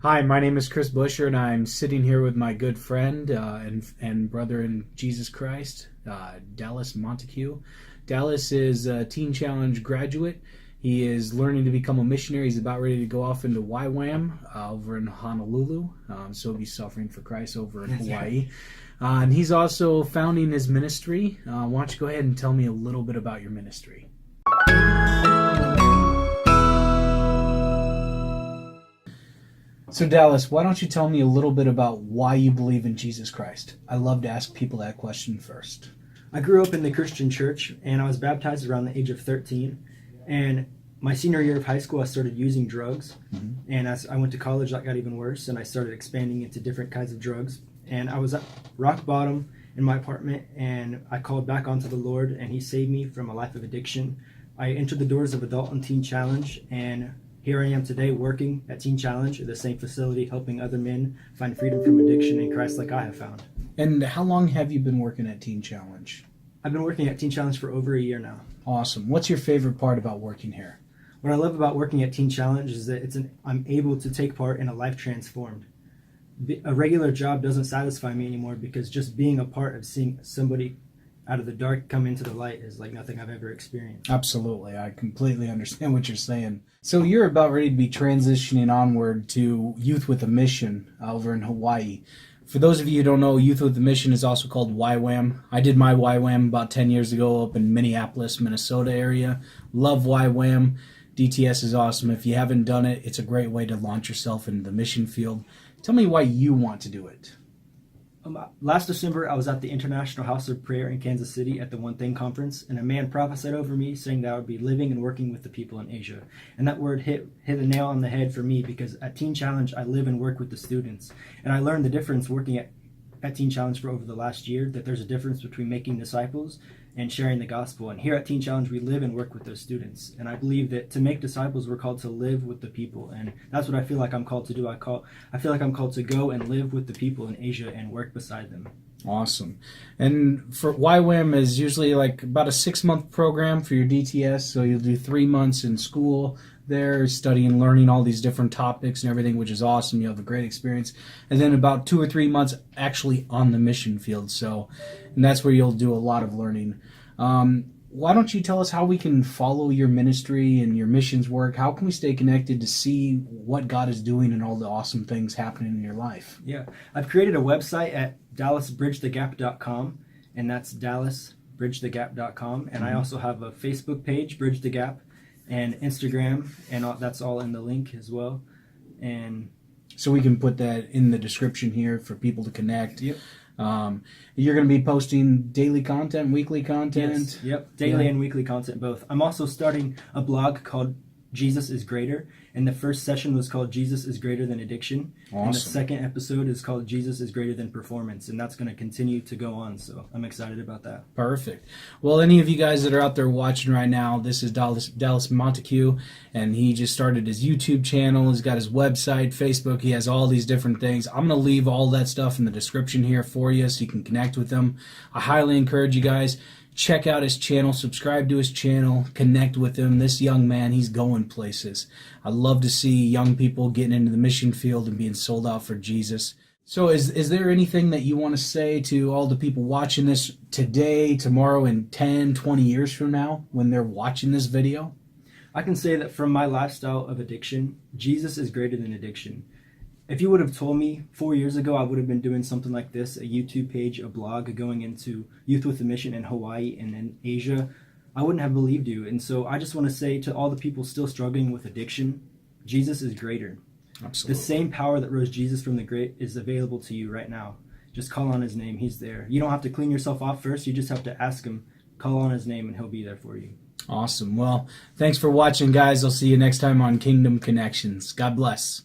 Hi, my name is Chris Buscher, and I'm sitting here with my good friend and brother in Jesus Christ, Dallas Monticue. Dallas is a Teen Challenge graduate. He is learning to become a missionary. He's about ready to go off into YWAM over in Honolulu, so he'll be suffering for Christ over in Hawaii. And he's also founding his ministry. Why don't you go ahead and tell me a little bit about your ministry? So Dallas, why don't you tell me a little bit about why you believe in Jesus Christ? I love to ask people that question first. I grew up in the Christian church, and I was baptized around the age of 13. And my senior year of high school, I started using drugs. And as I went to college, that got even worse, and I started expanding into different kinds of drugs. And I was at rock bottom in my apartment, and I called back onto the Lord, and He saved me from a life of addiction. I entered the doors of Adult and Teen Challenge, and here I am today working at Teen Challenge at the same facility, helping other men find freedom from addiction in Christ like I have found. And how long have you been working at Teen Challenge? I've been working at Teen Challenge for over a year now. Awesome. What's your favorite part about working here? What I love about working at Teen Challenge is that I'm able to take part in a life transformed. A regular job doesn't satisfy me anymore because just being a part of seeing somebody out of the dark come into the light is like nothing I've ever experienced. Absolutely. I completely understand what you're saying. So you're about ready to be transitioning onward to Youth with a Mission over in Hawaii. For those of you who don't know, Youth with a Mission is also called YWAM. I did my YWAM about 10 years ago up in Minneapolis, Minnesota area. Love YWAM. DTS is awesome. If you haven't done it, it's a great way to launch yourself into the mission field. Tell me why you want to do it. Last December, I was at the International House of Prayer in Kansas City at the One Thing Conference, and a man prophesied over me saying that I would be living and working with the people in Asia. And that word hit a nail on the head for me because at Teen Challenge, I live and work with the students. And I learned the difference working at Teen Challenge for over the last year, that there's a difference between making disciples and sharing the gospel. And here at Teen Challenge, we live and work with those students. And I believe that to make disciples, we're called to live with the people. And that's what I feel like I'm called to do. I feel like I'm called to go and live with the people in Asia and work beside them. Awesome. And for YWAM is usually like about a 6-month program for your DTS. So you'll do 3 months in school there, studying, learning all these different topics and everything, which is awesome. You have a great experience. And then about 2 or 3 months actually on the mission field. And that's where you'll do a lot of learning. Why don't you tell us how we can follow your ministry and your missions work? How can we stay connected to see what God is doing and all the awesome things happening in your life? Yeah, I've created a website at dallasbridgethegap.com, and that's dallasbridgethegap.com. And I also have a Facebook page, Bridge the Gap, and Instagram, and that's all in the link as well. And so we can put that in the description here for people to connect. Yep. You're going to be posting daily content, weekly content? Yes, yep, daily and weekly content both. I'm also starting a blog called Jesus is Greater, and the first session was called Jesus is Greater Than Addiction. Awesome. And the second episode is called Jesus is Greater Than Performance, and that's going to continue to go on, so I'm excited about that. Perfect. Well, any of you guys that are out there watching right now, this is Dallas Monticue, and he just started his YouTube channel. He's got his website, Facebook. He has all these different things. I'm going to leave all that stuff in the description here for you so you can connect with him. I highly encourage you guys, check out his channel, subscribe to his channel, connect with him. This young man, he's going places. I love to see young people getting into the mission field and being sold out for Jesus. So is there anything that you want to say to all the people watching this today, tomorrow, and 10, 20 years from now when they're watching this video? I can say that from my lifestyle of addiction, Jesus is greater than addiction. If you would have told me 4 years ago I would have been doing something like this, a YouTube page, a blog, going into Youth with a Mission in Hawaii and in Asia, I wouldn't have believed you. And so I just want to say to all the people still struggling with addiction, Jesus is greater. Absolutely. The same power that rose Jesus from the grave is available to you right now. Just call on his name. He's there. You don't have to clean yourself off first. You just have to ask him, call on his name, and he'll be there for you. Awesome. Well, thanks for watching, guys. I'll see you next time on Kingdom Connections. God bless.